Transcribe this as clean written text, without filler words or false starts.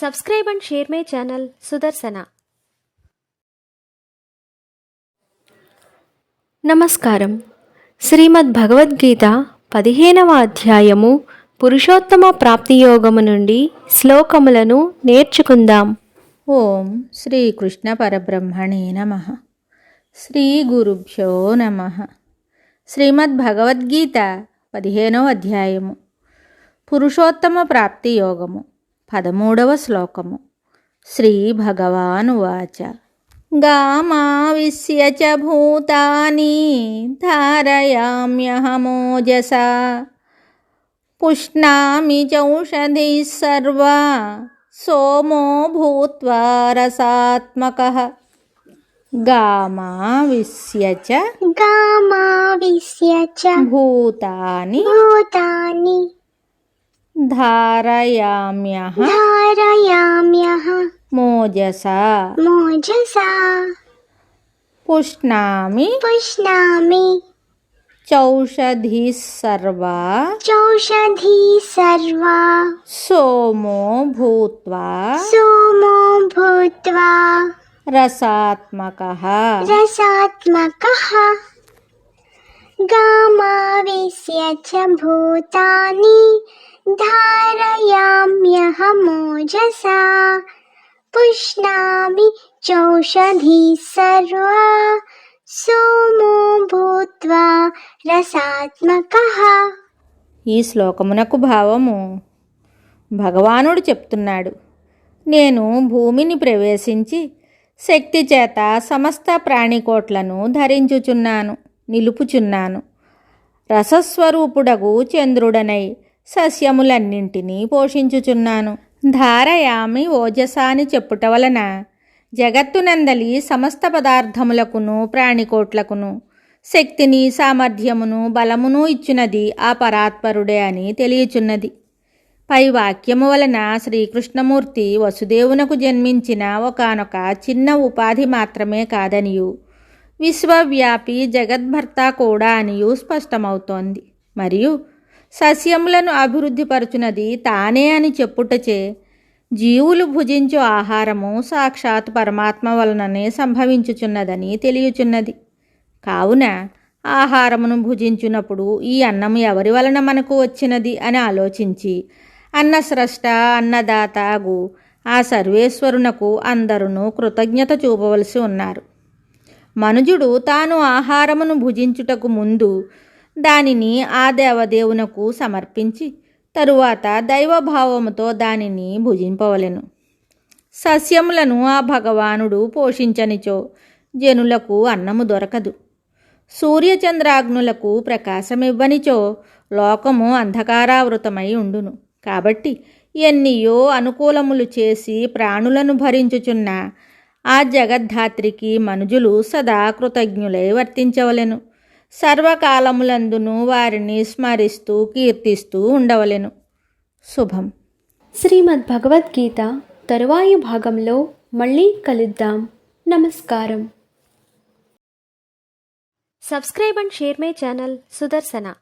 Subscribe and share my channel Sudarsana. నమస్కారం. శ్రీమద్ భగవద్గీత 15వ అధ్యాయము పురుషోత్తమ ప్రాప్తి యోగము నుండి శ్లోకములను నేర్చుకుందాం. ఓం శ్రీకృష్ణ పరబ్రహ్మణే నమః. శ్రీ గురుభ్యో నమః. శ్రీమద్ భగవద్గీత 15వ అధ్యాయము పురుషోత్తమ ప్రాప్తి యోగము 13వ శ్లోకము. శ్రీ భగవానువాచ గామావిశ్య చ భూతాని ధారయామ్యహమోజసా పుష్ణామి చౌషధీః సర్వా సోమో భూత్వా రసాత్మకః. గామావిశ్య చ భూతాని ధారయామ్యః మోజసా పుష్ణామి చౌషధీః సర్వా సోమో భూత్వా రసాత్మకః. గామావిశ్య చ భూతాని ధారయామ్యహమోజసా పుష్ణామి చౌషధీః సర్వా సోమో భూత్వా రసాత్మకః. ఈ శ్లోకమునకు భావము, భగవానుడు చెప్తున్నాడు, నేను భూమిని ప్రవేశించి శక్తి చేత సమస్త ప్రాణికోట్లను ధరించుచున్నాను, నిలుపుచున్నాను. రసస్వరూపుడగు చంద్రుడనై సస్యములన్నింటినీ పోషించుచున్నాను. ధారయామి ఓజసా అని చెప్పుట వలన జగత్తునందలి సమస్త పదార్థములకును ప్రాణికోట్లకును శక్తిని, సామర్థ్యమును, బలమును ఇచ్చినది ఆ పరాత్పరుడే అని తెలియచున్నది. పై వాక్యము వలన శ్రీకృష్ణమూర్తి వసుదేవునకు జన్మించిన ఒకానొక చిన్న ఉపాధి మాత్రమే కాదనియు, విశ్వవ్యాపి జగద్భర్త కూడా అనియు స్పష్టమవుతోంది. మరియు సస్యములను అభివృద్ధిపరచునది తానే అని చెప్పుటచే జీవులు భుజించు ఆహారము సాక్షాత్ పరమాత్మ వలననే సంభవించుచున్నదని తెలియచున్నది. కావున ఆహారమును భుజించునప్పుడు ఈ అన్నము ఎవరి వలన మనకు వచ్చినది అని ఆలోచించి అన్నస్రష్ట, అన్నదాతగు ఆ సర్వేశ్వరునకు అందరూ కృతజ్ఞత చూపవలసి ఉన్నారు. మనుజుడు తాను ఆహారమును భుజించుటకు ముందు దానిని ఆ దేవదేవునకు సమర్పించి తరువాత దైవభావముతో దానిని భుజింపవలెను. సస్యములను ఆ భగవానుడు పోషించనిచో జనులకు అన్నము దొరకదు. సూర్యచంద్రాగ్నులకు ప్రకాశమివ్వనిచో లోకము అంధకారావృతమై ఉండును. కాబట్టి ఎన్నియో అనుకూలములు చేసి ప్రాణులను భరించుచున్న ఆ జగద్ధాత్రికి మనుజులు సదా కృతజ్ఞులై వర్తించవలెను. సర్వకాలములందును వారిని స్మరిస్తూ కీర్తిస్తూ ఉండవలెను. శుభం. శ్రీమద్ భగవద్గీత తరువాయి భాగంలో మళ్ళీ కలుద్దాం. నమస్కారం. Subscribe and share my channel Sudarsana.